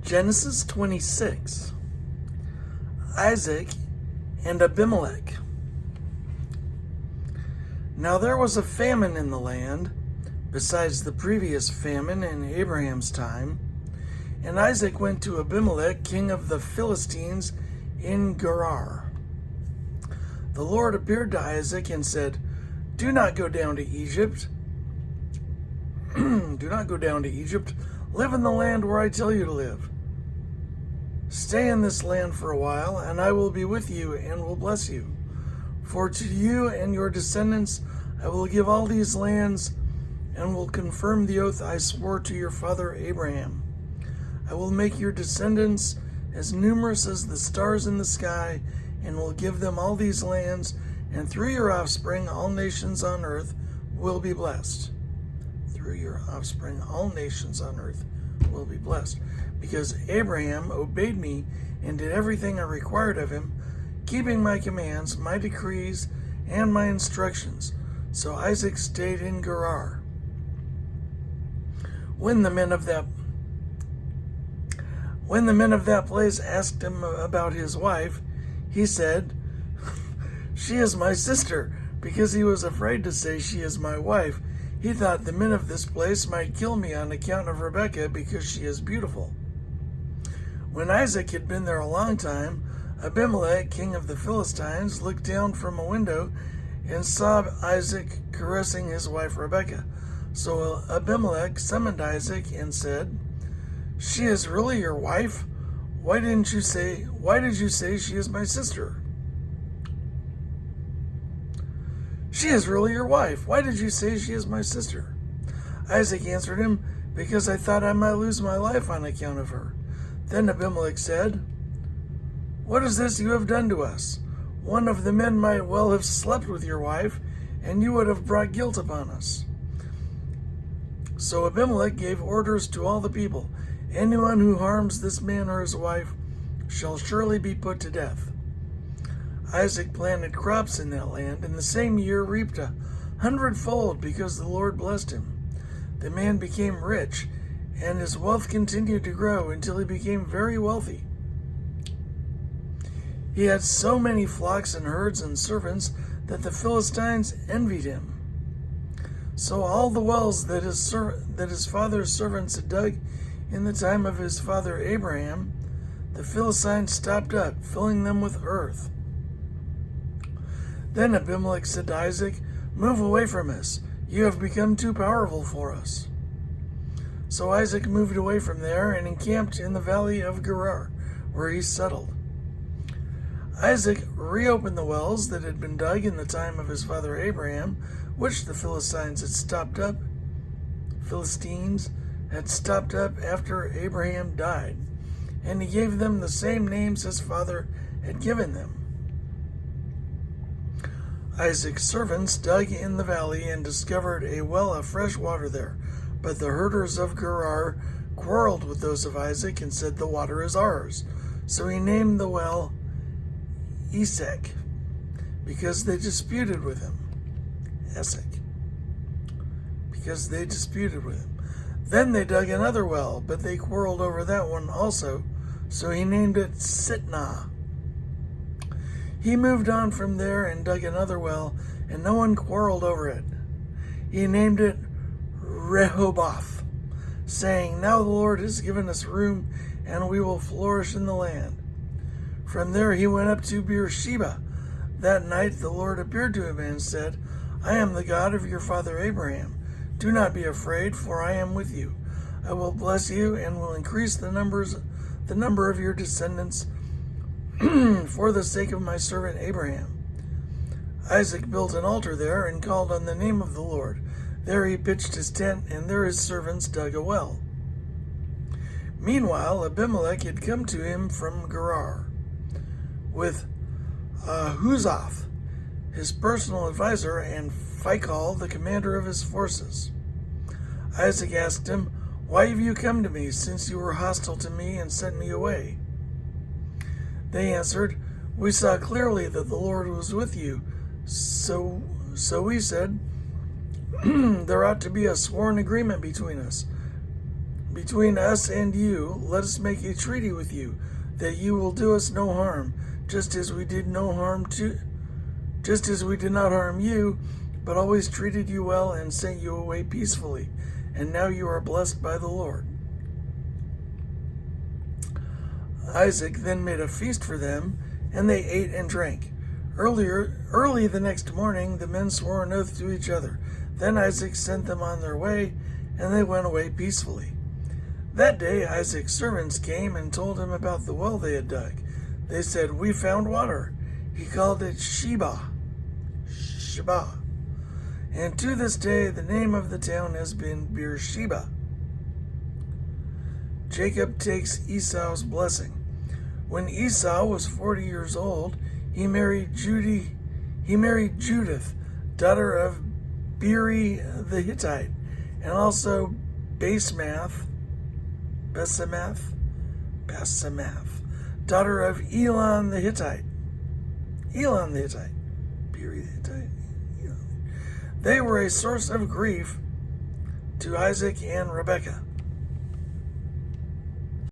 Genesis 26. Isaac and Abimelech. Now there was a famine in the land, besides the previous famine in Abraham's time, and Isaac went to Abimelech, king of the Philistines, in Gerar. The Lord appeared to Isaac and said, Do not go down to Egypt. Do not go down to Egypt. Live in the land where I tell you to live. Stay in this land for a while, and I will be with you and will bless you. For to you and your descendants I will give all these lands, and will confirm the oath I swore to your father Abraham. I will make your descendants as numerous as the stars in the sky, and will give them all these lands, and through your offspring all nations on earth will be blessed. Through your offspring all nations on earth will be blessed, because Abraham obeyed me and did everything I required of him, keeping my commands, my decrees, and my instructions. So Isaac stayed in Gerar. When the men of that place asked him about his wife, he said, She is my sister, because he was afraid to say she is my wife. He thought the men of this place might kill me on account of Rebekah, because she is beautiful. When Isaac had been there a long time, Abimelech, king of the Philistines, looked down from a window and saw Isaac caressing his wife Rebekah. So Abimelech summoned Isaac and said, She is really your wife? Why did you say she is my sister? She is really your wife. Why did you say she is my sister? Isaac answered him, Because I thought I might lose my life on account of her. Then Abimelech said, What is this you have done to us? One of the men might well have slept with your wife, and you would have brought guilt upon us. So Abimelech gave orders to all the people, Anyone who harms this man or his wife shall surely be put to death. Isaac planted crops in that land, and the same year reaped 100-fold, because the Lord blessed him. The man became rich, and his wealth continued to grow until he became very wealthy. He had so many flocks and herds and servants that the Philistines envied him. So all the wells that his father's servants had dug in the time of his father Abraham, the Philistines stopped up, filling them with earth. Then Abimelech said to Isaac, Move away from us. You have become too powerful for us. So Isaac moved away from there and encamped in the valley of Gerar, where he settled. Isaac reopened the wells that had been dug in the time of his father Abraham, which the Philistines had stopped up. Philistines had stopped up after Abraham died, and he gave them the same names his father had given them. Isaac's servants dug in the valley and discovered a well of fresh water there, but the herders of Gerar quarreled with those of Isaac and said, The water is ours. So he named the well Esek, because they disputed with him. Esek, because they disputed with him. Then they dug another well, but they quarreled over that one also, so he named it Sitnah. He moved on from there and dug another well, and no one quarreled over it. He named it Rehoboth, saying, Now the Lord has given us room, and we will flourish in the land. From there he went up to Beersheba. That night the Lord appeared to him and said, I am the God of your father Abraham. Do not be afraid, for I am with you. I will bless you and will increase the number of your descendants for the sake of my servant Abraham. Isaac built an altar there and called on the name of the Lord. There he pitched his tent, and there his servants dug a well. Meanwhile, Abimelech had come to him from Gerar with Huzoth, his personal advisor, and Phicol, the commander of his forces. Isaac asked him, Why have you come to me, since you were hostile to me and sent me away? They answered, We saw clearly that the Lord was with you. So we said, There ought to be a sworn agreement between us. Between us and you, let us make a treaty with you, that you will do us no harm, just as we did not harm you, but always treated you well and sent you away peacefully. And now you are blessed by the Lord. Isaac then made a feast for them, and they ate and drank. Early the next morning, the men swore an oath to each other. Then Isaac sent them on their way, and they went away peacefully. That day Isaac's servants came and told him about the well they had dug. They said, "We found water." He called it Sheba. And to this day the name of the town has been Beersheba. Jacob takes Esau's blessing. When Esau was 40 years old, he married Judith, daughter of Beeri the Hittite, and also Basemath, daughter of Elon the Hittite. Beeri the Hittite. They were a source of grief to Isaac and Rebekah.